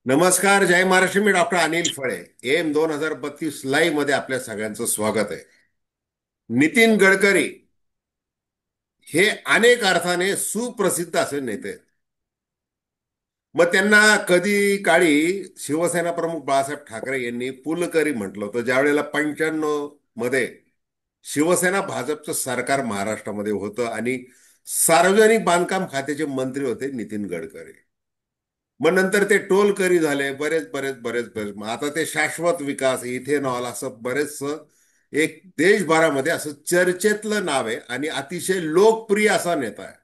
नमस्कार, जय महाराष्ट्र. मी डॉक्टर अनिल फळे. M 2032 live मध्ये आपल्या सगळ्यांचं स्वागत आहे. नितीन गडकरी हे अनेक अर्थाने सुप्रसिद्ध असे नेते आहेत. मग त्यांना कधी काळी शिवसेना प्रमुख बाळासाहेब ठाकरे यांनी पुलकरी म्हटलं होतं, ज्या वेळेला 95 मध्ये शिवसेना भाजपचं सरकार महाराष्ट्रामध्ये होतं आणि सार्वजनिक बांधकाम खात्याचे मंत्री होते नितीन गडकरी. मग नंतर ते टोलकरी झाले, बरेच बरेच बरेच बरेच. मग आता ते शाश्वत विकास, इथेनॉल, असं बरेच एक देशभरामध्ये असं चर्चेतलं नाव आहे आणि अतिशय लोकप्रिय असा नेता आहे.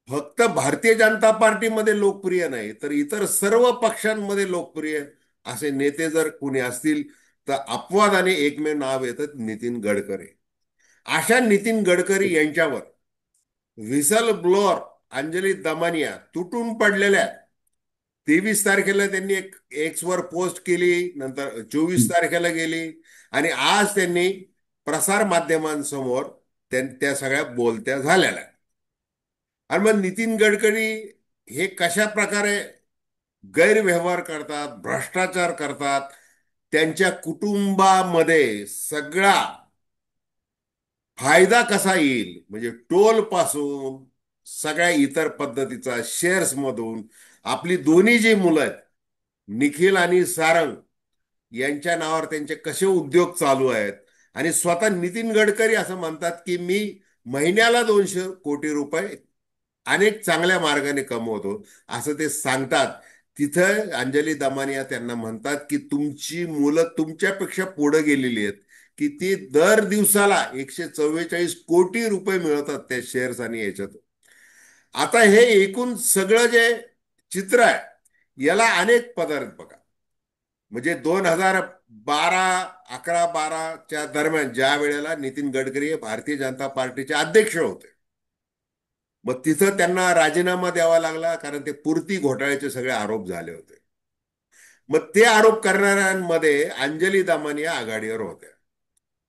फक्त भारतीय जनता पार्टीमध्ये लोकप्रिय नाही, तर इतर सर्व पक्षांमध्ये लोकप्रिय असे नेते जर कुणी असतील तर अपवादाने एकमेव नाव येतं, नितीन गडकरी. अशा नितीन गडकरी यांच्यावर व्हिसल ब्लोअर अंजली दमानिया तुटून पडलेल्या 23 तारखेला त्यांनी एक एक्स वर पोस्ट केली, नंतर 24 तारखेला गेली आणि आज त्यांनी प्रसार माध्यमांसमोर त्या सगळ्या बोलत्या झालेल्या आहेत. आणि मग नितीन गडकरी हे कशा प्रकारे गैरव्यवहार करतात, भ्रष्टाचार करतात, त्यांच्या कुटुंबामध्ये सगळा फायदा कसा येईल, म्हणजे टोल पासून सगळ्या इतर पद्धतीचा, शेअर्स मधून आपली दोन्ही जी मुलं आहेत, निखिल आणि सारंग, यांच्या नावावर त्यांचे कसे उद्योग चालू आहेत. आणि स्वतः नितीन गडकरी असं म्हणतात की मी महिन्याला 200 कोटी रुपये अनेक चांगल्या मार्गाने कमवतो, असं ते सांगतात. तिथं अंजली दमानिया त्यांना म्हणतात की तुमची मुलं तुमच्यापेक्षा पुढे गेलेली आहेत, की ती दर दिवसाला 144 कोटी रुपये मिळवतात त्या शेअर्स आणि याच्यात. आता हे एकूण सगळं जे चित्र आहे, याला अनेक पदार्थ बघा. म्हणजे 2012, 11-12च्या दरम्यान ज्या वेळेला नितीन गडकरी हे भारतीय जनता पार्टीचे अध्यक्ष होते, मग तिथं त्यांना राजीनामा द्यावा लागला, कारण ते पूर्ती घोटाळ्याचे सगळे आरोप झाले होते. मग ते आरोप करणाऱ्यांमध्ये अंजली दमानिया आघाडीवर होत्या,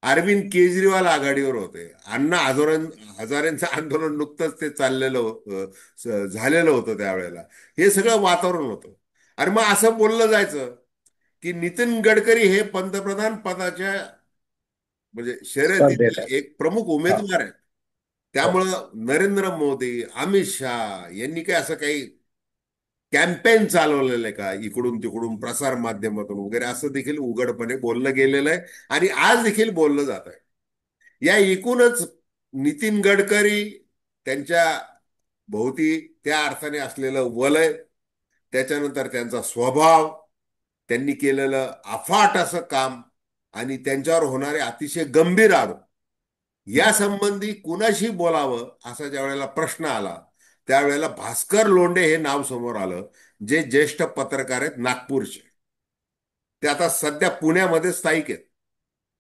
अरविंद केजरीवाल आघाडीवर होते, अण्णा हजारेंचं आंदोलन नुकतंच ते चाललेलं झालेलं होतं त्यावेळेला. हे सगळं वातावरण होतं. आणि मग असं बोललं जायचं की नितीन गडकरी हे पंतप्रधान पदाच्या म्हणजे स्पर्धेत शर्यतीतील आहे. एक प्रमुख हा. उमेदवार आहेत. हो. त्यामुळं नरेंद्र मोदी, अमित शहा यांनी काय असं काही कॅम्पेन चालवलेलं आहे का, इकडून तिकडून प्रसार माध्यमातून वगैरे, असं देखील उघडपणे बोललं गेलेलं आहे आणि आज देखील बोललं जात आहे. या एकूणच नितीन गडकरी, त्यांच्या भोवती त्या अर्थाने असलेलं वलय, त्याच्यानंतर त्यांचा स्वभाव, त्यांनी केलेलं अफाट असं काम आणि त्यांच्यावर होणारे अतिशय गंभीर आरोप, या संबंधी कुणाशी बोलावं असा ज्या वेळेला प्रश्न आला, त्यावेळेला भास्कर लोंढे हे नाव समोर आलं, जे ज्येष्ठ पत्रकार आहेत नागपूरचे. ते आता सध्या पुण्यामध्ये स्थायिक आहेत,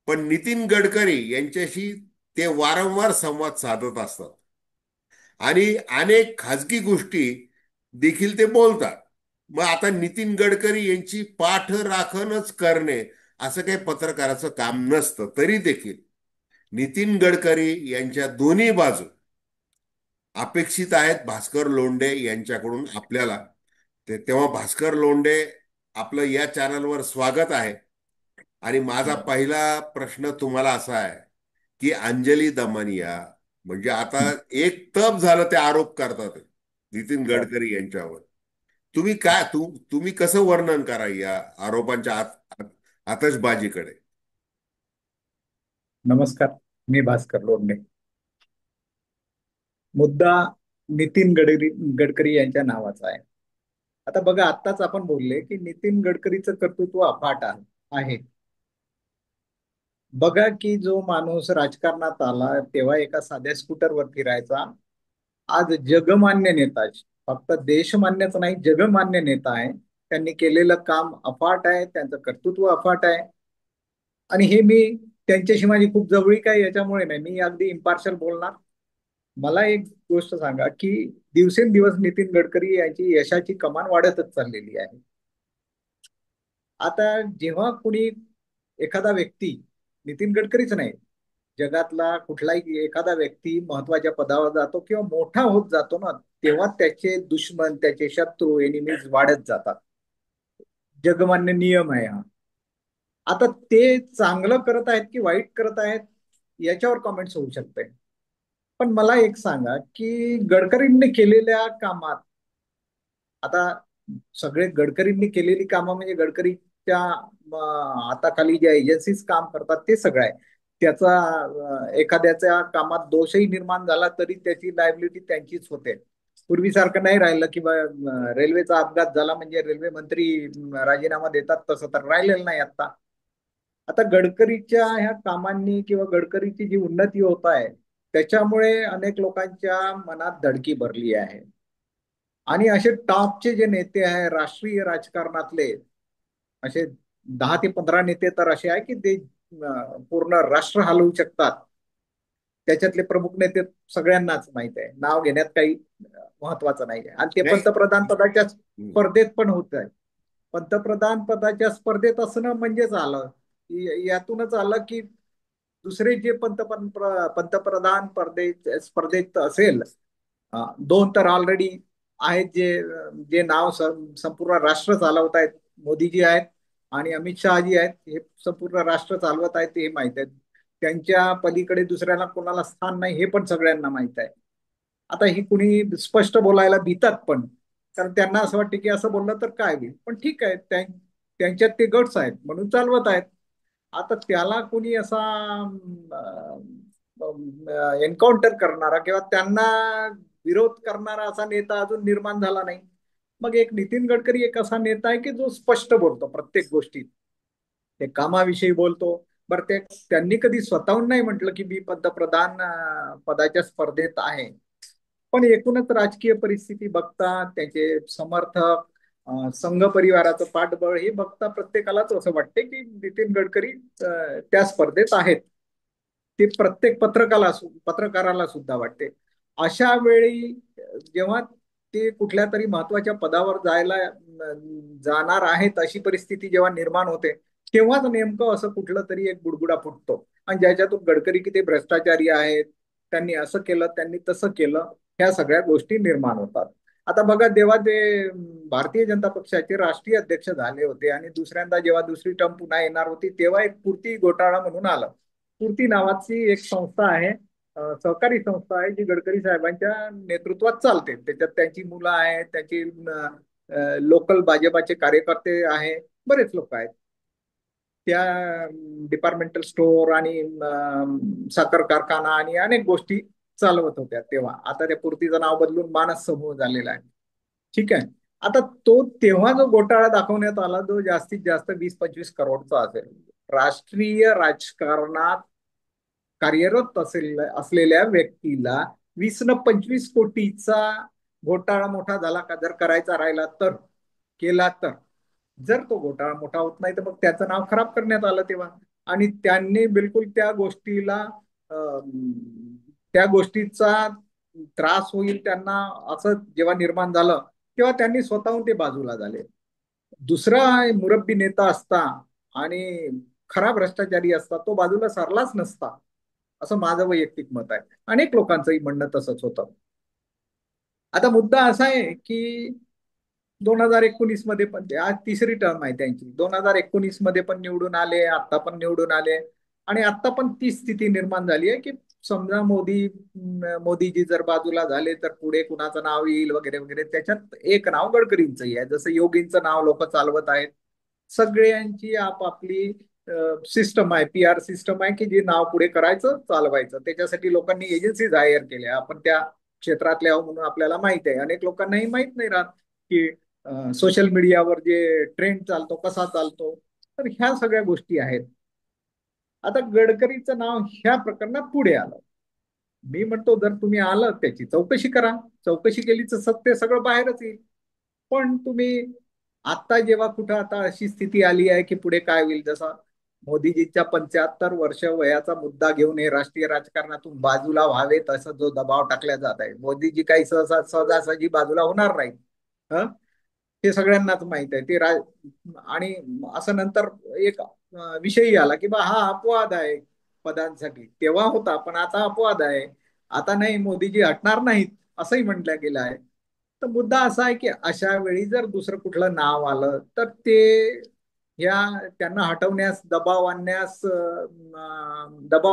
पण नितीन गडकरी यांच्याशी ते वारंवार संवाद साधत असतात आणि अनेक खाजगी गोष्टी देखील ते बोलतात. मग आता नितीन गडकरी यांची पाठराखणच करणे असं काही पत्रकाराचं काम नसतं. तरी देखील नितीन गडकरी यांच्या दोन्ही बाजू अपेक्षित आहेत भास्कर लोंढे यांच्याकडून आपल्याला. तेव्हा भास्कर लोंढे, आपलं या चॅनलवर स्वागत आहे. आणि माझा पहिला प्रश्न तुम्हाला असा आहे की अंजली दमानिया, म्हणजे आता एक तप झालं ते आरोप करतात नितीन हो. गडकरी यांच्यावर. तुम्ही काय तुम्ही कसं वर्णन करा या आरोपांच्या आतषबाजीकडे? नमस्कार. मी भास्कर लोंढे. मुद्दा नितीन गडकरी यांच्या नावाचा आहे. आता बघा, आत्ताच आपण बोलले की नितीन गडकरीचं कर्तृत्व अफाट आहे. बघा की जो माणूस राजकारणात आला तेव्हा एका साध्या स्कूटरवर फिरायचा, आज जगमान्य नेता आहे. फक्त देशमान्यच नाही, जगमान्य नेता आहे. त्यांनी केलेलं काम अफाट आहे, त्यांचं कर्तृत्व अफाट आहे. आणि हे मी त्यांच्याशी माझी खूप जवळीक आहे याच्यामुळे नाही, मी अगदी इम्पार्शल बोलणार. मला एक गोष्ट सांगा की दिवसेंदिवस नितीन गडकरी यांची यशाची कमान वाढतच चाललेली आहे. आता जेव्हा कुणी एखादा व्यक्ती, नितीन गडकरीच नाही, जगातला कुठलाही एखादा व्यक्ती महत्वाच्या पदावर जातो किंवा मोठा होत जातो ना, तेव्हा त्याचे दुश्मन, त्याचे शत्रू, एनिमीज वाढत जातात. जगमान्य नियम आहे हा. आता ते चांगलं करत आहेत की वाईट करत आहेत याच्यावर कॉमेंट्स होऊ शकते. पण मला एक सांगा की गडकरींनी केलेल्या कामात, आता सगळे गडकरींनी केलेली कामं म्हणजे गडकरीच्या हाताखाली ज्या एजन्सीज काम करतात ते सगळं आहे. त्याचा एखाद्याच्या कामात दोषही निर्माण झाला तरी त्याची लायबिलिटी त्यांचीच होते. पूर्वीसारखं नाही राहिलं की रेल्वेचा अपघात झाला म्हणजे रेल्वे मंत्री राजीनामा देतात, तसं तर राहिलेलं नाही आता. आता गडकरीच्या ह्या कामांनी किंवा गडकरीची जी उन्नती होत आहे त्याच्यामुळे अनेक लोकांच्या मनात धडकी भरली आहे. आणि असे टॉपचे जे नेते आहे राष्ट्रीय राजकारणातले, असे 10 ते 15 नेते तर असे आहे की ते पूर्ण राष्ट्र हलवू शकतात. त्याच्यातले प्रमुख नेते सगळ्यांनाच माहित आहे, नाव घेण्यात काही महत्वाचं नाही आहे. आणि ते नाही. पंतप्रधान पदाच्या हम्म. स्पर्धेत पण होत आहे. पंतप्रधान पदाच्या स्पर्धेत असणं म्हणजेच आलं, यातूनच आलं की दुसरे जे पंतप्रधान स्पर्धेत असेल, दोन तर ऑलरेडी आहेत, जे जे नाव संपूर्ण राष्ट्र चालवत आहेत. मोदीजी आहेत आणि अमित शहाजी आहेत, हे संपूर्ण राष्ट्र चालवत आहेत हे माहित आहे. त्यांच्या पलीकडे दुसऱ्याला कोणाला स्थान नाही हे पण सगळ्यांना माहित आहे. आता ही कुणी स्पष्ट बोलायला भीतात पण, कारण त्यांना असं वाटतं की असं बोललं तर काय होईल. पण ठीक आहे, त्यांच्यात ते गट्स आहेत म्हणून चालवत आहेत. आता त्याला कोणी असा एन्काउंटर करणारा किंवा त्यांना विरोध करणारा असा नेता अजून निर्माण झाला नाही. मग एक नितीन गडकरी एक असा नेता आहे की जो स्पष्ट बोलतो प्रत्येक गोष्टीत. ते कामाविषयी बोलतो. बरं, ते त्यांनी कधी स्वतःहून नाही म्हटलं की मी पंतप्रधान पदाच्या स्पर्धेत आहे. पण एकूणच राजकीय परिस्थिती बघता, त्याचे समर्थक, संघ परिवाराचं पाठबळ हे बघता प्रत्येकालाच असं वाटते की नितीन गडकरी त्या स्पर्धेत आहेत. ते प्रत्येक पत्रकाराला सुद्धा वाटते. अशा वेळी जेव्हा ते कुठल्या तरी महत्वाच्या पदावर जाणार आहेत अशी परिस्थिती जेव्हा निर्माण होते, तेव्हाच नेमकं असं कुठलं तरी एक बुडबुडा फुटतो. आणि ज्याच्यातून गडकरी किती भ्रष्टाचारी आहेत, त्यांनी असं केलं, त्यांनी तसं केलं, ह्या सगळ्या गोष्टी निर्माण होतात. आता बघा, जेव्हा ते भारतीय जनता पक्षाचे राष्ट्रीय अध्यक्ष झाले होते आणि दुसऱ्यांदा जेव्हा दुसरी टर्म पुन्हा येणार होती, तेव्हा एक पूर्ती घोटाळा म्हणून आलं. पूर्ती नावाची एक संस्था आहे, सहकारी संस्था आहे, जी गडकरी साहेबांच्या नेतृत्वात चालते. त्याच्यात त्यांची मुलं आहेत, त्याची लोकल भाजपाचे कार्यकर्ते आहे, बरेच लोक आहेत. त्या डिपार्टमेंटल स्टोअर आणि साखर कारखाना आणि अनेक गोष्टी चालवत होत्या तेव्हा. आता त्या पूर्तीचं नाव बदलून मानस समूह झालेला आहे. ठीक आहे. आता तो तेव्हा जो घोटाळा दाखवण्यात आला, जो जास्तीत जास्त 20-25 करोडचा असेल, राष्ट्रीय राजकारणात कार्यरत असलेल्या व्यक्तीला 20 न 25 कोटीचा घोटाळा मोठा झाला का, जर करायचा राहिला तर, केला तर, जर तो घोटाळा मोठा होत नाही तर मग त्याचं नाव खराब करण्यात आलं तेव्हा. आणि त्यांनी बिलकुल त्या गोष्टीला त्या गोष्टीचा त्रास होईल त्यांना असं जेव्हा निर्माण झालं, तेव्हा त्यांनी स्वतःहून ते बाजूला झाले. दुसरा मुरब्बी नेता असता आणि खरा भ्रष्टाचारी असता, तो बाजूला सरलाच नसता, असं माझं वैयक्तिक मत आहे. अनेक लोकांचंही म्हणणं तसंच होतं. आता मुद्दा असा आहे की 2019 मध्ये पण आज तिसरी टर्म आहे त्यांची. 2019 मध्ये पण निवडून आले, आता पण निवडून आले. आणि आता पण ती स्थिती निर्माण झाली आहे की समजा मोदीजी जर बाजूला झाले तर पुढे कुणाचं नाव येईल वगैरे वगैरे. त्याच्यात एक नाव गडकरींचंही आहे, जसं योगींचं नाव लोक चालवत आहेत. सगळ्यांची आपापली सिस्टम आहे, PR सिस्टम आहे की जे नाव पुढे करायचं, चालवायचं. त्याच्यासाठी लोकांनी एजन्सीज हायर केल्या. आपण त्या क्षेत्रातले आहोत म्हणून आपल्याला माहित आहे. अनेक लोकांनाही माहित नाही राहत की सोशल मीडियावर जे ट्रेंड चालतो कसा चालतो. तर ह्या सगळ्या गोष्टी आहेत. आता गडकरीचं नाव ह्या प्रकरणात पुढे आलं. मी म्हणतो जर तुम्ही आलं त्याची चौकशी करा. चौकशी केली तर सत्य सगळं बाहेरच येईल. पण तुम्ही आता जेव्हा कुठं आता अशी स्थिती आली आहे की पुढे काय होईल, जसा मोदीजींच्या 75 वर्ष वयाचा मुद्दा घेऊन हे राष्ट्रीय राजकारणातून बाजूला व्हावे तसं जो दबाव टाकला जात आहे, मोदीजी काही सहजासहजी बाजूला होणार नाही. हं? हे सगळ्यांनाच माहित आहे. आणि असं नंतर एक विषयही आला की बा हा अपवाद आहे पदांसाठी. तेव्हा होता पण आता अपवाद आहे. आता नाही, मोदीजी हटणार नाहीत असंही म्हटलं गेलं आहे. तर मुद्दा असा आहे की अशा वेळी जर दुसरं कुठलं नाव आलं तर ते या त्यांना हटवण्यास, दबाव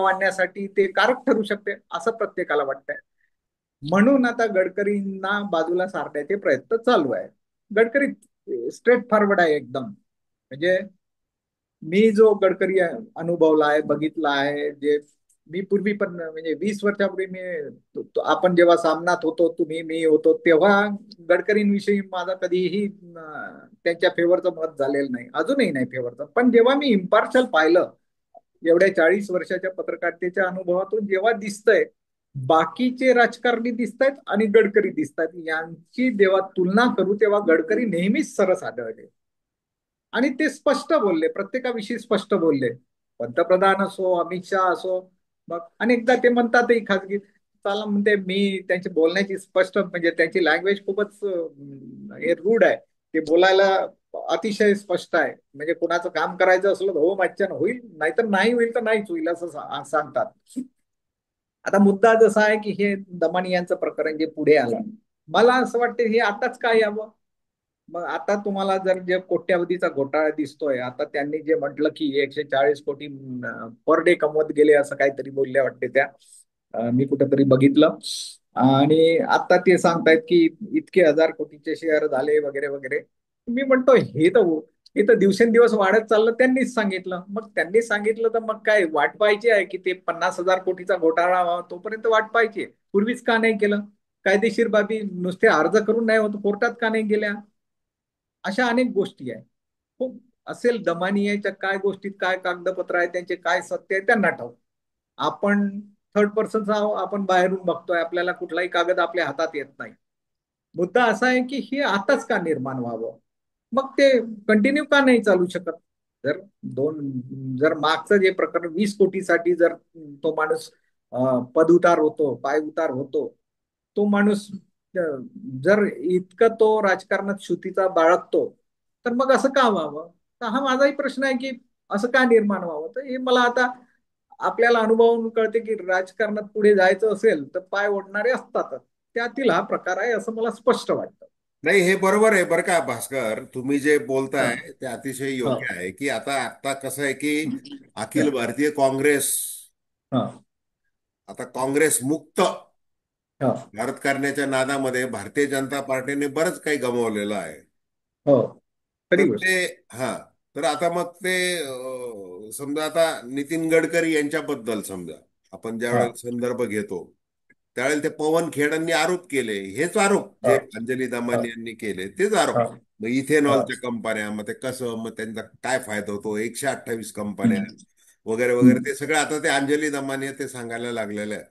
आणण्यासाठी ते कारक ठरू शकते असं प्रत्येकाला वाटतंय. म्हणून आता गडकरींना बाजूला सारण्याचे प्रयत्न चालू आहे. गडकरी स्ट्रेट फॉरवर्ड आहे एकदम. म्हणजे मी जो गडकरी अनुभवला आहे, बघितला आहे, जे मी पूर्वी पण म्हणजे 20 वर्षापूर्वी मी आपण जेव्हा सामनात होतो, तुम्ही मी होतो, तेव्हा गडकरींविषयी माझा कधीही त्यांच्या फेवरचं मत झालेलं नाही, अजूनही नाही फेवरचं. पण जेव्हा मी इम्पार्शल पाहिलं, एवढ्या 40 वर्षाच्या पत्रकारितेच्या अनुभवातून जेव्हा दिसतंय बाकीचे राजकारणी दिसत आहेत आणि गडकरी दिसत आहेत, यांची जेव्हा तुलना करू तेव्हा गडकरी नेहमीच सरस आढळले. आणि ते स्पष्ट बोलले, प्रत्येकाविषयी स्पष्ट बोलले. पंतप्रधान असो, अमित शहा असो. मग अनेकदा ते म्हणतातही खाजगी, चला म्हणते मी त्यांची बोलण्याची स्पष्ट म्हणजे त्यांची लँग्वेज खूपच हे रूढ आहे. ते बोलायला अतिशय स्पष्ट आहे. म्हणजे कुणाचं काम करायचं असलं तर हो मच्छन होईल, नाहीतर नाही होईल तर नाहीच होईल असं सांगतात. आता मुद्दा जसा आहे की हे दमानी यांचं प्रकरण जे पुढे आलं, मला असं वाटतं हे आताच काय यावं. मग आता तुम्हाला जर जे कोट्यावधीचा घोटाळा दिसतोय, आता त्यांनी जे म्हटलं की 140 कोटी पर डे कमवत गेले असं काहीतरी बोलल्या वाटते त्या. मी कुठेतरी बघितलं. आणि आता ते सांगतायत की इतके 1000 कोटीचे शेअर झाले वगैरे वगैरे. मी म्हणतो हे तर दिवसेंदिवस वाढत चाललं, त्यांनीच सांगितलं. मग त्यांनी सांगितलं तर मग काय वाट पाहायची आहे की ते 50,000 कोटीचा घोटाळा व्हावा तोपर्यंत वाट पाहायची? पूर्वीच का नाही केलं? कायदेशीर बाबी नुसते अर्ज करून नाही होत, कोर्टात का नाही गेल्या? अशा अनेक गोष्टी आहेत. खूप असेल दमानी याच्या काय गोष्टीत काय कागदपत्र आहे, त्यांचे काय सत्य आहे त्यांना ठाऊक. आपण थर्ड पर्सन आहोत, आपण बाहेरून बघतोय, आपल्याला कुठलाही कागद आपल्या हातात येत नाही. मुद्दा असा आहे की हे आताच का निर्माण व्हावं? मग ते कंटिन्यू का नाही चालू शकत? जर जर मागचं जे प्रकरण 20 कोटीसाठी जर तो माणूस पद उतार होतो, पाय उतार होतो, तो माणूस जर इतकं तो राजकारणात शुतीचा बाळगतो, तर मग असं का व्हावं? तर हा माझाही प्रश्न आहे की असं का निर्माण व्हावं. तर हे मला आता आपल्याला अनुभवून कळते की राजकारणात पुढे जायचं असेल तर पाय ओढणारे असतातच. त्यातील हा प्रकार आहे असं मला स्पष्ट वाटतं. नाही, हे बरोबर आहे बरं का भास्कर, तुम्ही जे हा, बोलताय ते अतिशय हा, योग्य आहे की आता आता कसं आहे की हा, अखिल भारतीय काँग्रेस हा, आता काँग्रेस मुक्त हा, भारत करण्याच्या नादामध्ये भारतीय जनता पार्टीने बरंच काही गमावलेलं आहे. हो, खरी तर गोष्ट. ते हा तर आता मग ते समजा आता नितीन गडकरी यांच्याबद्दल समजा आपण ज्या हा, वेळेला संदर्भ घेतो त्यावेळेला ते पवन खेडांनी आरोप केले, हेच आरोप हा, जे अंजली हा, दमानी यांनी केले तेच आरोप. हा, मग हा, इथेनॉलच्या कंपन्या, मग ते कसं, मग त्यांचा काय फायदा होतो, 128 कंपन्या हम्म, वगैरे वगैरे, हम्म, ते सगळं आता ते अंजली दमानी ते सांगायला लागलेलं आहे.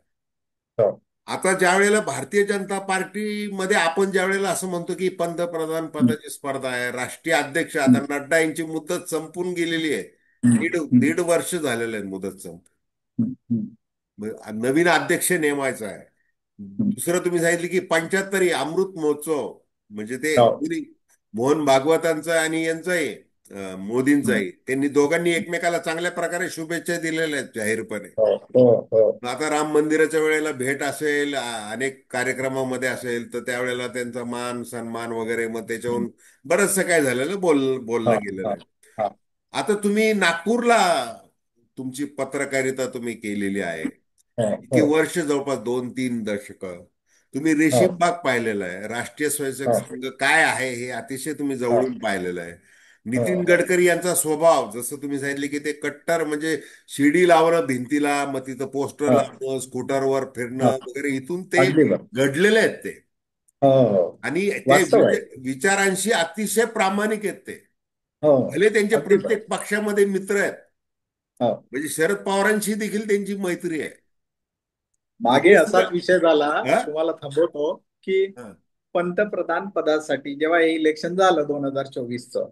हा, आता ज्या वेळेला भारतीय जनता पार्टीमध्ये आपण ज्या वेळेला असं म्हणतो की पंतप्रधान हम्म, पदाची स्पर्धा आहे, राष्ट्रीय अध्यक्ष, आता हम्म, नड्डा यांची मुदत संपून गेलेली आहे. हम्म, दीड हम्म, दीड वर्ष झालेलं आहे मुदत संपून. हम्म, मग नवीन अध्यक्ष नेमायचा आहे. हम्म, दुसरं तुम्ही सांगितलं की 75 अमृत महोत्सव, म्हणजे ते हो, दोन्ही मोहन भागवतांचं आणि यांचं आहे, मोदींचं हम्म, आहे, त्यांनी दोघांनी एकमेकाला चांगल्या प्रकारे शुभेच्छा दिलेल्या आहेत जाहीरपणे. हो, हो, हो, आता राम मंदिराच्या वेळेला भेट असेल, अनेक कार्यक्रमामध्ये असेल, तर त्यावेळेला त्यांचा मान सन्मान वगैरे, मग हम्म, त्याच्याहून बरंचसं काय झालेलं हा, बोललं गेलेलं हा, आहे. हा, आता तुम्ही नागपूरला तुमची पत्रकारिता तुम्ही केलेली आहे, हो, इतकी हो, वर्ष, जवळपास 2-3 दशक तुम्ही हो, रेशीम बाग पाहिलेला आहे, राष्ट्रीय स्वयंसेवक हो, संघ काय आहे हे अतिशय तुम्ही हो, जवळून पाहिलेलं आहे. हो, नितीन हो, गडकरी यांचा स्वभाव, जसं तुम्ही सांगितले की ते कट्टर म्हणजे शिडी लावणं भिंतीला, मग तिथं पोस्टर हो, लावणं, स्कूटरवर फिरणं हो, वगैरे, इथून ते अगदी बरं. घडलेले आहेत ते. हो, हो, आणि ते वास्तव आहे. विचारांशी अतिशय प्रामाणिक आहेत ते. हो, भले त्यांच्या अगदी बरं. प्रत्येक पक्षामध्ये मित्र आहेत, हो. म्हणजे शरद पवारांशी देखील त्यांची मैत्री आहे. मग मागे हे असाच सगळं विषय झाला, हा? तुम्हाला थांबवतो, की हा. पंतप्रधान पदासाठी जेव्हा हे इलेक्शन झालं 2024चं,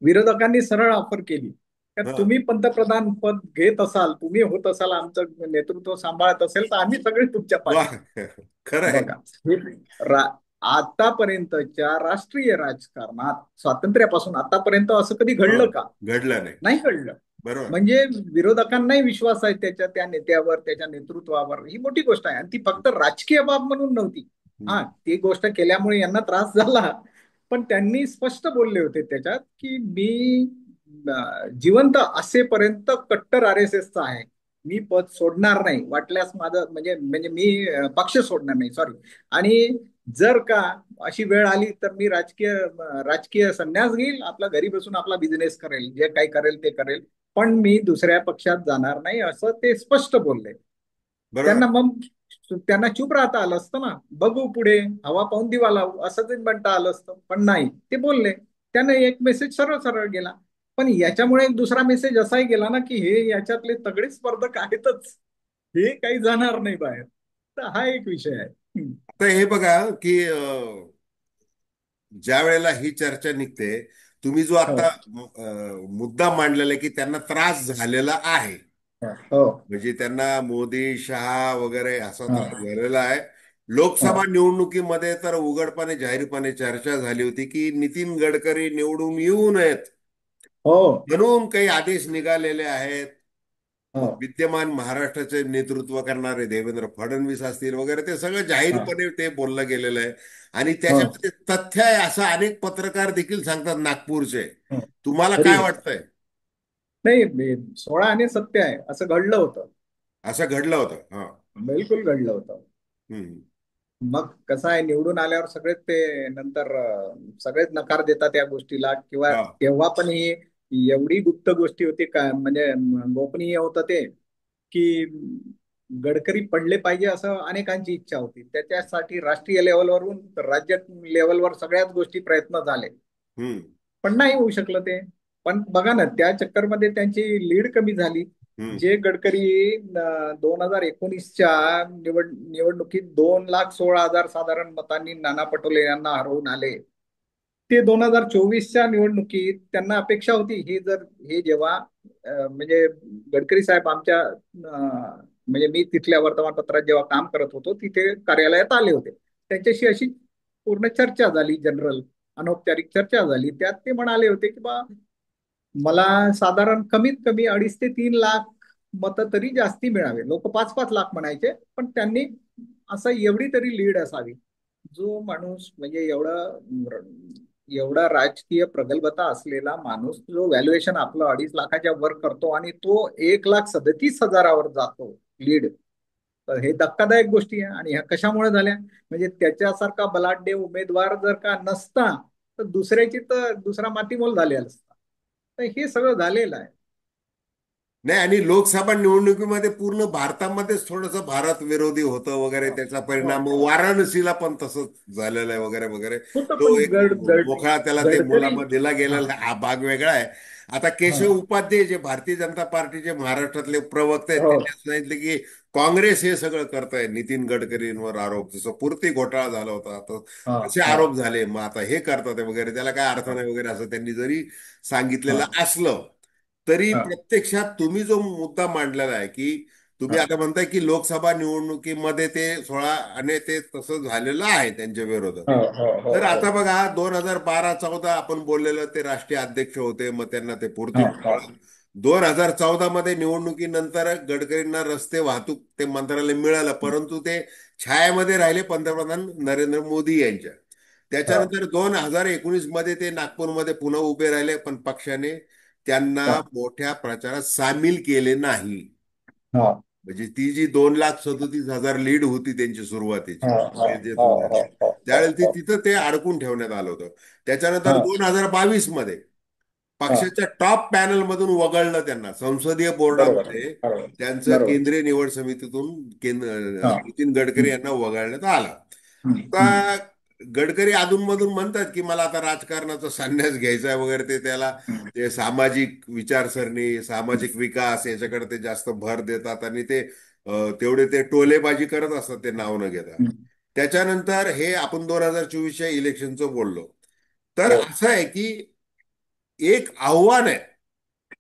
विरोधकांनी सरळ ऑफर केली तर हा. तुम्ही पंतप्रधान पद घेत असाल, तुम्ही होत असाल, आमचं नेतृत्व सांभाळत असेल तर आम्ही सगळे तुमच्या वा, पाठीशी. खरं आहे. बघा, हे रा- आतापर्यंतच्या राष्ट्रीय राजकारणात स्वातंत्र्यापासून आतापर्यंत असं कधी हो, घडलं का? घडलं नाही. नाही घडलं. बरोबर. म्हणजे विरोधकांनाही विश्वास आहे त्याच्या त्या नेत्यावर, त्याच्या नेतृत्वावर. ही मोठी गोष्ट आहे आणि ती फक्त राजकीय बाब म्हणून नव्हती. हा, हम्म. ती गोष्ट केल्यामुळे यांना त्रास झाला. पण त्यांनी स्पष्ट बोलले होते त्याच्यात की मी जिवंत असेपर्यंत कट्टर आर एस एसचा आहे. मी पद सोडणार नाही, वाटल्यास माझं म्हणजे म्हणजे मी पक्ष सोडणार नाही, सॉरी. आणि जर का अशी वेळ आली तर मी राजकीय संन्यास घेईल, आपला घरी बसून आपला बिझनेस करेल, जे काही करेल ते करेल, पण मी दुसऱ्या पक्षात जाणार नाही, असं ते स्पष्ट बोलले. त्यांना बरोबर. मग त्यांना चूप राहता आलं असतं ना, बघू पुढे, हवा पाहून दिवा लावू असं ते म्हणता आलं असतं, पण नाही, ते बोलले. त्याने एक मेसेज सरळ सरळ गेला. पण याच्यामुळे एक दुसरा मेसेज असाही गेला ना, की हे याच्यातले तगडे स्पर्धक आहेतच, हे काही जाणार नाही बाहेर. तर हा एक विषय आहे. आता हे बघा की ज्या वेळेला ही चर्चा निघते, तुम्ही जो हो, आता मुद्दा मांडलेला आहे की त्यांना त्रास झालेला आहे, हो, म्हणजे त्यांना मोदी शहा वगैरे असा हो, त्रास झालेला आहे. हो, लोकसभा निवडणुकीमध्ये तर उघडपणे जाहीरपणे चर्चा झाली होती की नितीन गडकरी निवडून येऊ नयेत, हो, म्हणून काही आदेश निघालेले आहेत. हो, विद्यमान महाराष्ट्राचे नेतृत्व करणारे देवेंद्र फडणवीस असतील वगैरे, ते सगळं हो, जाहीरपणे ते बोललं गेलेलं आहे. आणि हो, त्याच्यामध्ये तथ्य आहे असं अनेक पत्रकार देखील सांगतात नागपूरचे. हो. तुम्हाला खरी काय आहे. वाटतंय? नाही, 16 आणि सत्य आहे, असं घडलं होतं. असं घडलं होतं, हा. बिलकुल घडलं होतं. हम्म. मग कसं आहे, निवडून आल्यावर सगळेच ते नंतर सगळेच नकार देतात त्या गोष्टीला, किंवा हा. तेव्हा पण ही एवढी गुप्त गोष्टी होती का, म्हणजे गोपनीय होतं ते, की गडकरी पडले पाहिजे असं अनेकांची इच्छा होती. त्याच्यासाठी राष्ट्रीय लेवलवरून राज्य लेवलवर सगळ्याच गोष्टी प्रयत्न झाले, हम्म. पण नाही होऊ शकलं ते. पण बघा ना, त्या चक्करमध्ये त्यांची लीड कमी झाली. हम्म. जे गडकरी 2019च्या निवडणुकीत 2,16,000 साधारण मतांनी नाना पटोले यांना हरवून आले, ते 2024च्या निवडणुकीत त्यांना अपेक्षा होती, हे जेव्हा म्हणजे गडकरी साहेब आमच्या म्हणजे मी तिथल्या वर्तमानपत्रात जेव्हा काम करत होतो तिथे कार्यालयात आले होते, त्यांच्याशी अशी पूर्ण चर्चा झाली, जनरल अनौपचारिक चर्चा झाली. त्यात ते म्हणाले होते की बा, मला साधारण कमीत कमी 2.5 ते 3 लाख मतं तरी जास्ती मिळावे. लोक 5-5 लाख म्हणायचे, पण त्यांनी असं एवढी तरी लीड असावी. जो माणूस म्हणजे एवढा राजकीय प्रगल्भता असलेला माणूस, जो व्हॅल्युएशन आपलं 2.5 लाखाच्या वर करतो आणि तो 1,37,000वर जातो लीड, तर हे धक्कादायक गोष्टी आहे. आणि ह्या कशामुळे झाल्या, म्हणजे त्याच्यासारखा बलाढ्य उमेदवार जर का नसता, तर दुसरा मातीमोल झालेला असता. तर हे सगळं झालेलं आहे. नाही, आणि लोकसभा निवडणुकीमध्ये पूर्ण भारतामध्येच थोडस भारत विरोधी होतं वगैरे, हो, त्याचा हो, परिणाम हो. वाराणसीला पण तसंच झालेलं आहे वगैरे वगैरे. होतं, तो पण एक मोकळा त्याला ते गडकरी. मुलामध्ये दिला हा, गेलेला हा भाग वेगळा आहे. आता हा, केशव उपाध्ये जे भारतीय जनता पार्टीचे महाराष्ट्रातले प्रवक्ते आहेत, हो, त्यांनी असं सांगितलं की काँग्रेस हे सगळं करतंय, नितीन गडकरींवर आरोप, जसं पूर्ती घोटाळा झाला होता आता हा, कसे हा, आरोप झाले, मग आता हे करतात आहे वगैरे, त्याला काय अर्थ हा, नाही वगैरे, असं त्यांनी जरी हा, सांगितलेलं असलं तरी हा, प्रत्यक्षात तुम्ही जो मुद्दा मांडलेला आहे की तुम्ही हा, आता म्हणताय की लोकसभा निवडणुकीमध्ये ते 16 आणि ते तसं झालेलं आहे त्यांच्या विरोधात. हो, हो, हो, तर हो, आता बघा, 2012-14 आपण बोललेलं, ते राष्ट्रीय अध्यक्ष होते, मग त्यांना ते पूर्ती हा, हा, घोटाळा. 2014 मध्ये निवडणुकीनंतर गडकरींना रस्ते वाहतूक ते मंत्रालय मिळालं, परंतु ते छायामध्ये राहिले पंतप्रधान नरेंद्र मोदी यांच्या. हा, त्याच्यानंतर 2019 मध्ये ते नागपूरमध्ये पुन्हा उभे राहिले, पण पक्षाने त्यांना हा, मोठ्या प्रचारात सामील केले नाही. हा, म्हणजे ती जी 2,37,000 लीड होती त्यांची सुरुवातीची, हा, हा, ते जे हा, झालं, हा, त्यावेळेला हा, तिथं ते अडकून ठेवण्यात आलं होतं. त्याच्यानंतर हा, 2022 मध्ये हा, पक्षाच्या टॉप पॅनल मधून वगळलं त्यांना, संसदीय बरोबर, बोर्डामध्ये बरोबर, त्यांचं बरोबर, केंद्रीय निवड समितीतून हा, नितीन गडकरी हम्म, यांना वगळण्यात आलं. हम्म, हम्म, आता गडकरी अधूनमधून म्हणतात की मला आता राजकारणाचा संन्यास घ्यायचा आहे वगैरे, ते त्याला हम्म, ते सामाजिक विचारसरणी, सामाजिक विकास याच्याकडे ते जास्त भर देतात, आणि ते तेवढे ते टोलेबाजी करत असतात ते नाव न घेता. हम्म, त्याच्यानंतर हे आपण 2024च्या इलेक्शनचं बोललो, तर हो, असं आहे की एक आव्हान आहे.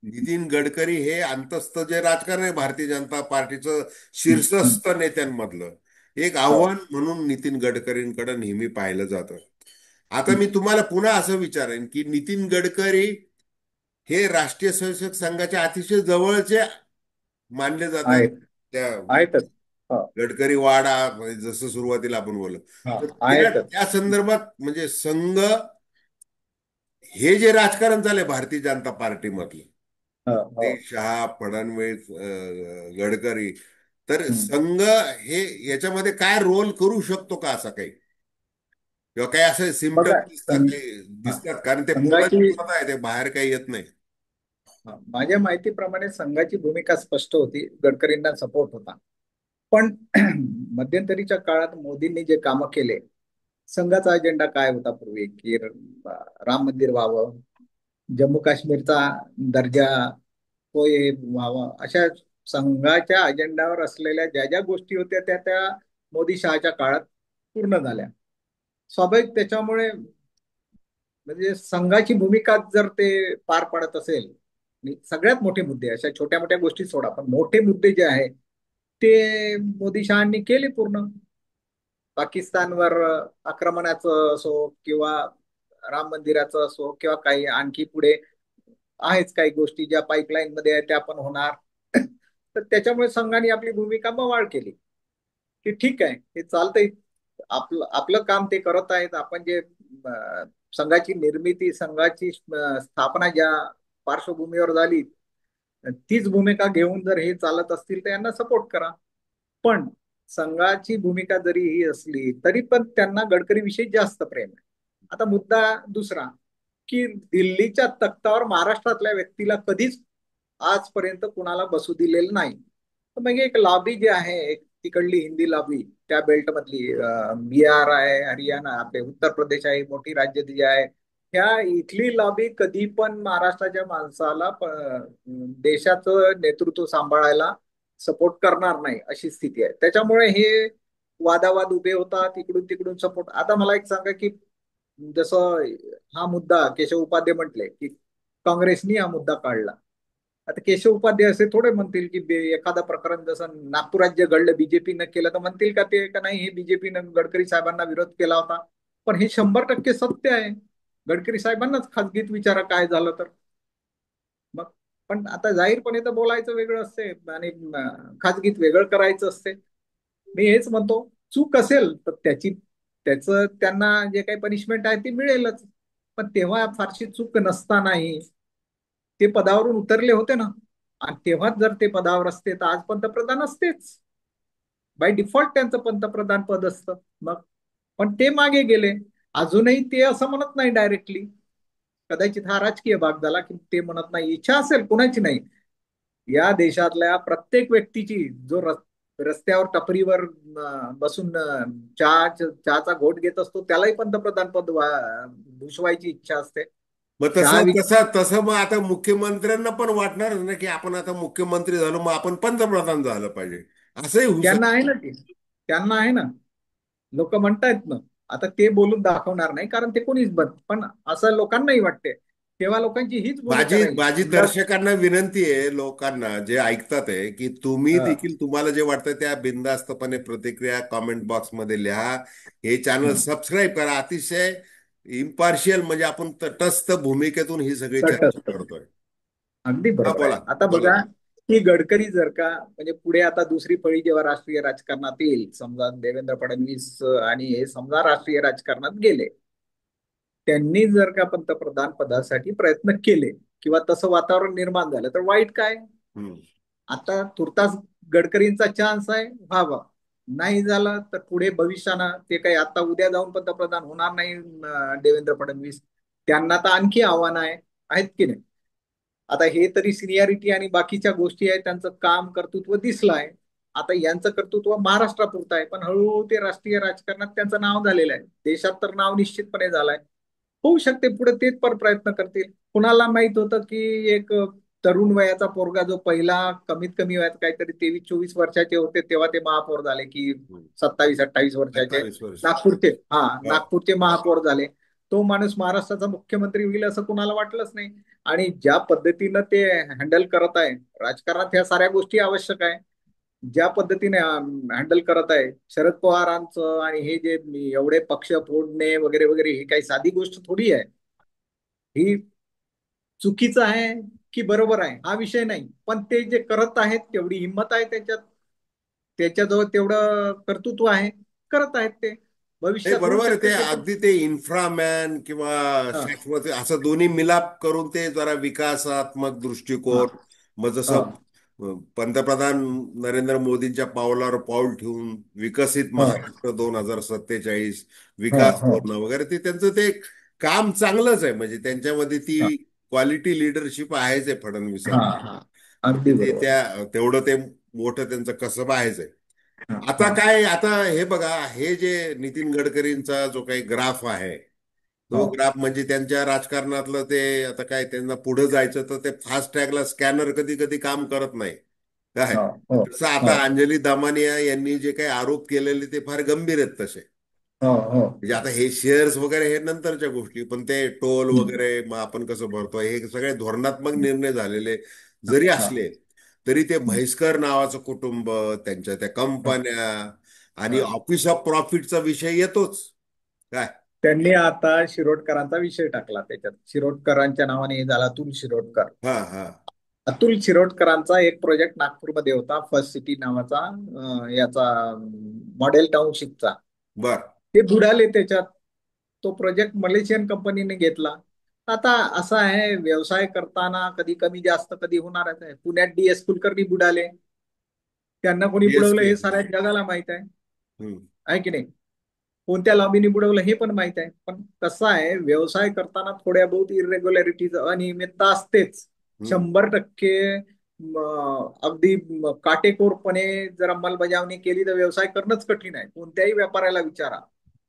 नितीन गडकरी हे अंतस्थ जे राजकारण आहे भारतीय जनता पार्टीचं हम्म, हम्म, शीर्षस्थ नेत्यांमधलं एक हो, आव्हान म्हणून नितीन गडकरींकडे नेहमी पाहिलं जातं. आता मी हम्म, तुम्हाला पुन्हा असं विचारेन की नितीन गडकरी हे राष्ट्रीय स्वयंसेवक संघाच्या अतिशय जवळचे मानले जात आहेत आहेत, त्या. आहेतच. हो. गडकरी वाडा, म्हणजे जसं सुरुवातीला आपण बोललो. हा, तर त्या आहेतच. त्या संदर्भात म्हणजे संघ, हे जे राजकारण झालंय भारतीय जनता पार्टीमधलं, हो, हो. ते शहा, फडणवीस, गडकरी, तर हम्म. संघ हे याच्यामध्ये काय रोल करू शकतो का, असा काही, किंवा काही असे बघा, सिमटम दिसतात संघ ते, हा, दिसतात कारण ते संघाची पुरत पुरत आहे, ते बाहेर काही येत नाही. माझ्या माहितीप्रमाणे संघाची भूमिका स्पष्ट होती, गडकरींना सपोर्ट होता. पण मध्यंतरीच्या काळात मोदींनी जे कामं केले, संघाचा अजेंडा काय होता पूर्वी, की राम मंदिर व्हावं, जम्मू काश्मीरचा दर्जा तो हे व्हावा, अशा संघाच्या अजेंड्यावर असलेल्या ज्या ज्या गोष्टी होत्या त्या त्या मोदी शहाच्या काळात पूर्ण झाल्या. स्वाभाविक त्याच्यामुळे म्हणजे संघाची भूमिका जर ते पार पाडत असेल, आणि सगळ्यात मोठे मुद्दे, अशा छोट्या मोठ्या गोष्टी सोडा, पण मोठे मुद्दे जे आहेत ते मोदी शहांनी केले पूर्ण. पाकिस्तानवर आक्रमणाचं असो, किंवा राम मंदिराचं असो, किंवा काही आणखी पुढे आहेच काही गोष्टी ज्या पाईपलाईन मध्ये आहेत त्या पण होणार. तर त्याच्यामुळे संघाने आपली भूमिका मवाळ केली, की ठीक आहे, हे चालतंय, आपलं आपलं काम ते करत आहेत. आपण जे संघाची निर्मिती, संघाची स्थापना ज्या पार्श्वभूमीवर झाली, तीच भूमिका घेऊन जर हे चालत असतील तर यांना सपोर्ट करा. पण संघाची भूमिका जरी ही असली तरी पण त्यांना गडकरी विषयी जास्त प्रेम आहे. आता मुद्दा दुसरा, की दिल्लीच्या तख्तावर महाराष्ट्रातल्या व्यक्तीला कधीच आजपर्यंत कुणाला बसू दिलेलं नाही. तर मग एक लॉबी जी आहे, एक तिकडली हिंदी लॉबी, त्या बेल्ट मधली, बिहार आहे, हरियाणा, आपले उत्तर प्रदेश आहे, मोठी राज्य जी आहे, ह्या इथली लॉबी कधी पण महाराष्ट्राच्या माणसाला देशाचं नेतृत्व सांभाळायला सपोर्ट करणार नाही, अशी स्थिती आहे. त्याच्यामुळे हे वादावाद उभे होतात, इकडून तिकडून सपोर्ट. आता मला एक सांगा, की जसं हा मुद्दा केशव उपाध्ये म्हटले, की काँग्रेसनी हा मुद्दा काढला. आता केशव उपाध्ये असे थोडे म्हणतील की एखादा प्रकरण जसं नागपुरात जे घडलं बीजेपीनं केलं, तर म्हणतील का ते का नाही, हे बीजेपीनं गडकरी साहेबांना विरोध केला होता. पण हे 100% सत्य आहे. गडकरी साहेबांनाच खासगीत विचारा काय झालं तर. मग पण आता जाहीरपणे तर बोलायचं वेगळं असते, आणि खाजगीत वेगळं करायचं असते. मी हेच म्हणतो, चूक असेल तर त्याचं त्यांना जे काही पनिशमेंट आहे ती मिळेलच. पण तेव्हा फारशी चूक नसतानाही ते पदावरून उतरले होते ना, आणि तेव्हाच जर ते पदावर असते तर आज पंतप्रधान असतेच. बाय डिफॉल्ट त्यांचं पंतप्रधान पद असतं. मग पण ते मागे गेले. अजूनही ते असं म्हणत नाही डायरेक्टली. कदाचित हा राजकीय भाग झाला, की ते म्हणत नाही. इच्छा असेल कुणाची नाही, या देशातल्या प्रत्येक व्यक्तीची, जो रस्त्यावर टपरीवर बसून चहाचा घोट घेत असतो, त्यालाही पंतप्रधान पद भूषवायची इच्छा असते. मग चहा तसं तसं तसं मग आता मुख्यमंत्र्यांना पण वाटणारच ना, की आपण आता मुख्यमंत्री झालो, मग आपण पंतप्रधान झालं पाहिजे, असंही होऊ त्यांना आहे शकतं. ना, ते त्यांना आहे ना, लोक म्हणतायत ना. आता ते बोलून दाखवणार नाही, कारण ते कोणीच पण असं लोकांनाही वाटते. तेव्हा लोकांची हीच भूमिका माझी राहील, माझी समजा. दर्शकांना विनंती आहे, लोकांना जे ऐकतात आहे, की तुम्ही अं, देखील तुम्हाला जे वाटतं त्या बिनधास्तपणे प्रतिक्रिया कॉमेंट बॉक्समध्ये लिहा. हे चॅनल हं, सबस्क्राईब करा. अतिशय इम्पार्शियल, म्हणजे आपण तटस्थ भूमिकेतून ही सगळी चर्चा तटस्थ. करतोय. अगदी हा, बरोबर आहे. बोला आता बोला. बघा, की गडकरी जर का म्हणजे पुढे आता दुसरी फळी जेव्हा राष्ट्रीय राजकारणात येईल, समजा देवेंद्र फडणवीस आणि हे समजा राष्ट्रीय राजकारणात गेले, त्यांनी जर का पंतप्रधान पदासाठी प्रयत्न केले, किंवा तसं वातावरण निर्माण झालं, तर वाईट काय? हम्म. आता तुर्तास गडकरींचा चान्स आहे व्हावा. नाही झालं तर पुढे भविष्यानं ते काही आता उद्या जाऊन पंतप्रधान होणार नाही देवेंद्र फडणवीस. त्यांना तर आणखी आव्हान आहेत की नाही. आता हे तरी सिनियरिटी आणि बाकीच्या गोष्टी आहेत, त्यांचं काम कर्तृत्व दिसलं आहे. आता यांचं कर्तृत्व महाराष्ट्रापुरतं आहे, पण हळूहळू ते राष्ट्रीय राजकारणात त्यांचं नाव झालेलं आहे, देशात तर नाव निश्चितपणे झालंय. होऊ शकते पुढे तेच पण प्रयत्न करतील. कुणाला माहित होतं की एक तरुण वयाचा पोरगा, जो पहिला कमीत कमी वयात काहीतरी 23-24 वर्षाचे होते तेव्हा ते महापौर झाले, की हम्म. 27-28 वर्षाचे, 28 वर्ष. नागपूरचे, हा, हो. नागपूरचे महापौर झाले. तो माणूस महाराष्ट्राचा मुख्यमंत्री होईल असं कुणाला वाटलंच नाही. आणि ज्या पद्धतीनं ते हँडल करत आहे राजकारणात, ह्या साऱ्या गोष्टी आवश्यक आहे. ज्या पद्धतीने हँडल करत आहे शरद पवारांचं, आणि हे जे एवढे पक्ष फोडणे वगैरे वगैरे, ही काही साधी गोष्ट थोडी आहे. ही चुकीचं आहे की बरोबर आहे हा विषय नाही, पण ते जे करत आहेत तेवढी हिंमत आहे त्याच्यात. त्याच्याजवळ तेवढं कर्तृत्व आहे, करत आहेत ते. नाही, भविष्यात होऊ बरोबर आहे. ते शकते ते पण. अगदी ते इन्फ्रामॅन किंवा हा शाश्वत असं दोन्ही मिलाप करून ते जरा विकासात्मक हा दृष्टिकोन, मग हा जसं पंतप्रधान नरेंद्र मोदींच्या पावलावर पाऊल ठेवून विकसित हा महाराष्ट्र 2047 हा विकास हा धोरणं वगैरे, ते त्यांचं ते काम चांगलंच आहे. म्हणजे त्यांच्यामध्ये हा ती क्वालिटी लिडरशिप आहेच आहे हा फडणवीसांची. हा. अगदी ते बरोबर. तेवढं ते मोठं त्यांचं कसब आहेच आहे. हा आता हा काय, आता हे बघा, हे जे नितीन गडकरींचा जो काही ग्राफ आहे, तो हो ग्राफ म्हणजे त्यांच्या राजकारणातलं ते, आता काय त्यांना पुढे जायचं तर ते फास्ट टॅगला स्कॅनर कधी कधी काम करत नाही काय. हो हो तसं हो आता अंजली दामानिया यांनी जे काही आरोप केलेले ते फार गंभीर आहेत तसे. हो हो. म्हणजे आता हे शेअर्स वगैरे हे नंतरच्या गोष्टी, पण ते टोल हम्म. वगैरे मग आपण कसं भरतो, हे सगळे धोरणात्मक निर्णय झालेले जरी हा असले, तरी ते हम्म. म्हैसकर नावाचं कुटुंब, त्यांच्या त्या हा कंपन्या आणि हा. ऑफिस ऑफ प्रॉफिटचा विषय येतोच काय. त्यांनी आता शिरोडकरांचा विषय टाकला त्याच्यात. शिरोडकरांच्या नावाने हे झाला, अतुल शिरोडकर. हा हा. अतुल शिरोडकरांचा एक प्रोजेक्ट नागपूरमध्ये होता, फर्स्ट सिटी नावाचा, याचा मॉडेल टाउनशिपचा. बर. ते बुडाले त्याच्यात. तो प्रोजेक्ट मलेशियन कंपनीने घेतला. आता असं आहे, व्यवसाय करताना कधी कमी जास्त कधी होणारच आहे. पुण्यात DS कुलकर्णी बुडाले. त्यांना कोणी बुडवलं DSK. हे साऱ्या जगाला माहित आहे. हम्म. आहे की नाही? कोणत्या लॉबीने बुडवलं हे पण माहित आहे. पण कसं आहे, व्यवसाय करताना थोड्या बहुत इरेग्युलॅरिटीज, अनियमितता असतेच. हम्म. 100% अगदी काटेकोरपणे जर अंमलबजावणी केली तर व्यवसाय करणंच कठीण आहे. कोणत्याही व्यापाऱ्याला विचारा.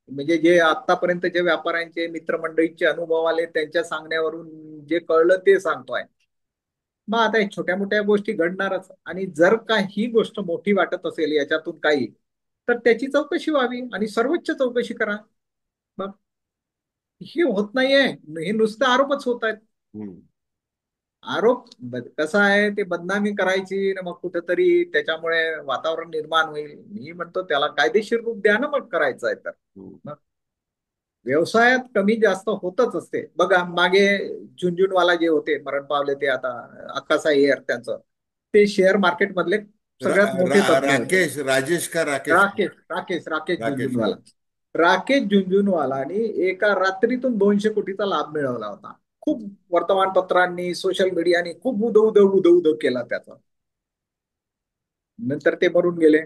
म्हणजे जे आतापर्यंत जे व्यापाऱ्यांचे मित्रमंडळींचे अनुभव आले त्यांच्या सांगण्यावरून जे कळलं ते सांगतोय. मग आता हे छोट्या मोठ्या गोष्टी घडणारच, आणि जर का ही गोष्ट मोठी वाटत असेल याच्यातून काही, तर त्याची चौकशी व्हावी आणि सर्वोच्च चौकशी करा. मग हे होत नाहीये, हे नुसते आरोपच होत आहेत. हम्म. आरोप कसं आहे, ते बदनामी करायची ना, मग कुठेतरी त्याच्यामुळे वातावरण निर्माण होईल. मी म्हणतो त्याला कायदेशीर रूप द्या ना, मग करायचं आहे तर. हम्म. मग व्यवसायात कमी जास्त होतच असते. बघा मागे झुंझुनवाला जे होते, मरण पावले ते आता, अक्कासा एअर, त्यांचं ते शेअर मार्केट मधले सगळ्यात मोठे तज्ञ होते. राकेश, राजेश का राकेश? राकेश राकेश. झुंझुनवाला. राकेश झुंझुनवालानी एका रात्रीतून 200 कोटीचा लाभ मिळवला होता. खूप वर्तमानपत्रांनी, सोशल मीडियानी खूप उदो केला त्याचा. नंतर ते मरून गेले.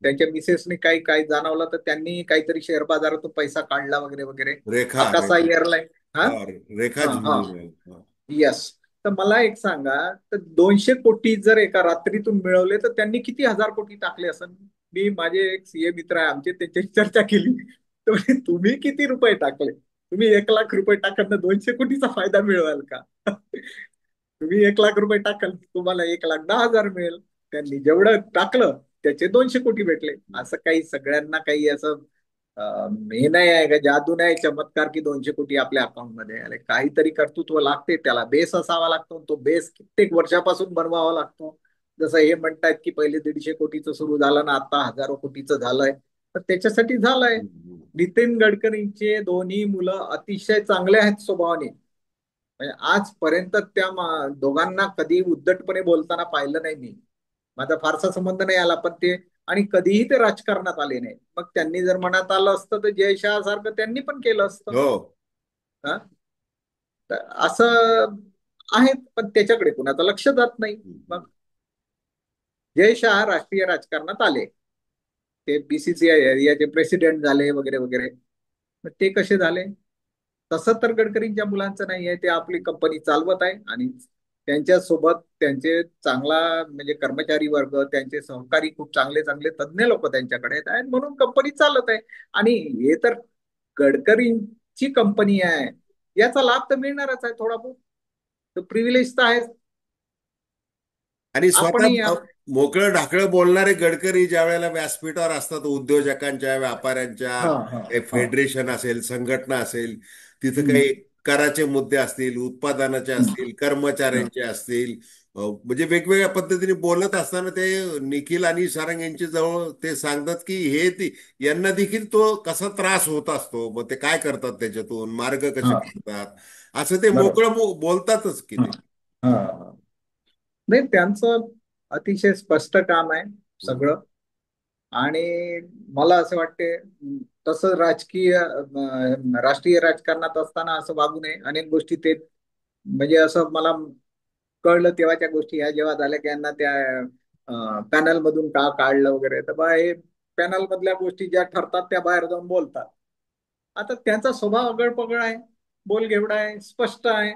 त्यांच्या मिसेसने काही काही जाणवलं तर त्यांनी काहीतरी शेअर बाजारातून पैसा काढला वगैरे वगैरे. रेखा अकासा रेखा. एअरलाईन. हा हा, रेखा हा हा. झुंझुनवाला. हा. येस. तर मला एक सांगा, तर 200 कोटी जर एका रात्रीतून मिळवले तर त्यांनी किती हजार कोटी टाकले असेल? मी, माझे एक CA मित्र आहे आमचे, त्यांच्याशी चर्चा केली. तर म्हणे, तुम्ही किती रुपये टाकले? तुम्ही 1 लाख रुपये टाकत 200 कोटीचा फायदा मिळवाल का? तुम्ही 1 लाख रुपये टाकाल, तुम्हाला 1,10,000 मिळेल. त्यांनी जेवढं टाकलं त्याचे 200 कोटी भेटले. असं काही सगळ्यांना काही असं हे नाही आहे का, जादू नाही, चमत्कार की 200 कोटी आपल्या अकाउंटमध्ये आले. काहीतरी कर्तृत्व लागते, त्याला बेस असावा लागतो. तो बेस कित्येक वर्षापासून बनवावा लागतो. जसं हे म्हणतात की पहिले 150 कोटीचं सुरू झालं ना, आता हजारो कोटीचं झालंय, तर त्याच्यासाठी झालंय. हम्म. नितीन गडकरींचे दोन्ही मुलं अतिशय चांगले आहेत स्वभावाने. म्हणजे आजपर्यंत त्या दोघांना कधी उद्धटपणे बोलताना पाहिलं नाही मी. माझा फारसा संबंध नाही आला, पण ते, आणि कधीही ते राजकारणात आले नाही. मग त्यांनी जर मनात आलं असतं तर जय शहा सारखं त्यांनी पण केलं असतं. हो. हा? तर असं आहे, पण त्याच्याकडे कुणाचं लक्ष जात नाही. मग हम्म. जय शहा राष्ट्रीय राजकारणात आले, ते BCCI एरियाचे प्रेसिडेंट झाले वगैरे वगैरे. मग ते कसे झाले? तसं तर गडकरींच्या मुलांचं नाही आहे. ते आपली कंपनी चालवत आहे, आणि त्यांच्या सोबत त्यांचे चांगला म्हणजे कर्मचारी वर्ग, त्यांचे सहकारी खूप चांगले चांगले तज्ञ लोक त्यांच्याकडे आहेत, म्हणून कंपनी चालत आहे. आणि हे तर गडकरींची कंपनी आहे, याचा लाभ तर मिळणारच आहे थोडा बहुत. तर प्रिव्हिलेज तर आहे. आणि स्वतः आपणही मोकळं ढाकळं बोलणारे गडकरी ज्या वेळेला व्यासपीठावर असतात, उद्योजकांच्या, व्यापाऱ्यांच्या, हा हा काही हा. फेडरेशन असेल, संघटना असेल, तिथं हम्म, काही कराचे मुद्दे असतील, उत्पादनाचे हम्म, असतील, हा, कर्मचाऱ्यांचे असतील, म्हणजे वेगवेगळ्या पद्धतीने बोलत असताना ते निखिल आणि सारंग यांच्या जवळ ते सांगतात की यांना देखील तो कसा त्रास होत असतो, मग ते काय करतात, त्याच्यातून मार्ग कसे हा. काढतात, असं ते बरोबर. मोकळं बोलतातच की हा ते. हा. नाही, त्यांचं अतिशय स्पष्ट काम आहे हम्म. सगळं. आणि मला असं वाटते तसं राष्ट्रीय राजकारणात असताना असं वागू नये. अनेक गोष्टी ते म्हणजे असं मला कळलं तेव्हाच्या गोष्टी ह्या जेव्हा झाल्या की यांना त्या पॅनल मधून का काढलं वगैरे, तर बा हे पॅनल मधल्या गोष्टी ज्या ठरतात त्या बाहेर जाऊन बोलतात. आता त्यांचा स्वभाव अगळपगळ आहे, बोलघेवडा आहे, स्पष्ट आहे.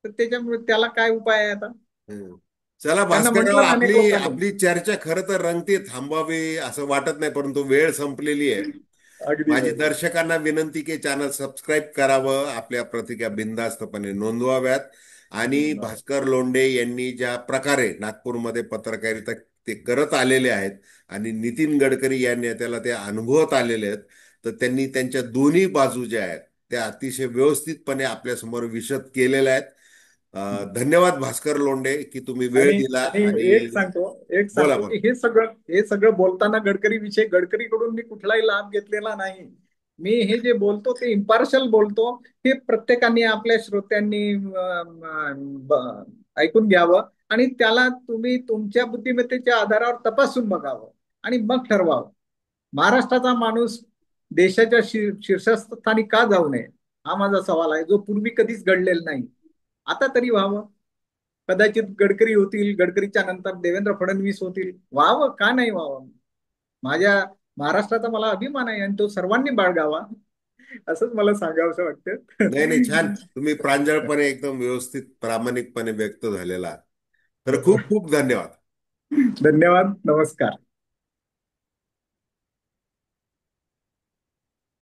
तर त्याच्यामुळे त्याला काय उपाय आहे आता? हम्म. चला त्यांना भास्करराव, म्हटलं ना अनेक आपली लोकांनी. आपली चर्चा खरं तर रंगते, थांबावी असं वाटत नाही, परंतु वेळ संपलेली आहे. अगदी माझी बरोबर. दर्शकांना विनंती की चॅनल सबस्क्राईब करावं, आपल्या प्रतिक्रिया बिनधास्तपणे नोंदवाव्यात. आणि भास्कर लोंढे यांनी ज्या प्रकारे नागपूरमध्ये पत्रकारिता ते करत आलेले आहेत आणि नितीन गडकरी या नेत्याला ते अनुभवत आलेले आहेत, तर त्यांनी त्यांच्या दोन्ही बाजू ज्या आहेत त्या अतिशय व्यवस्थितपणे आपल्यासमोर विशद केलेल्या आहेत. धन्यवाद भास्कर लोंढे की तुम्ही वेळ आणि दिला. आणि आणि एक बोला सांगतो बोला. की हे सगळं बोलताना गडकरीकडून मी कुठलाही लाभ घेतलेला नाही. मी हे जे बोलतो ते इम्पार्शल बोलतो. हे प्रत्येकाने आपल्या श्रोत्यांनी ऐकून घ्यावं आणि त्याला तुम्ही तुमच्या बुद्धिमत्तेच्या आधारावर तपासून बघावं आणि मग ठरवावं. महाराष्ट्राचा माणूस देशाच्या शीर्षस्थानी का जाऊ नये, हा माझा सवाल आहे, जो पूर्वी कधीच घडलेला नाही. आता तरी व्हावं. कदाचित गडकरी होतील, गडकरीच्या नंतर देवेंद्र फडणवीस होतील, व्हावं का नाही व्हावं. माझ्या महाराष्ट्राचा मला अभिमान आहे आणि तो सर्वांनी बाळगावा, असंच मला सांगावंसं वाटतं. नाही नाही, छान. तुम्ही प्रांजळपणे एकदम व्यवस्थित प्रामाणिकपणे व्यक्त झालेला आहात. तर हो. खूप खूप धन्यवाद. धन्यवाद, नमस्कार.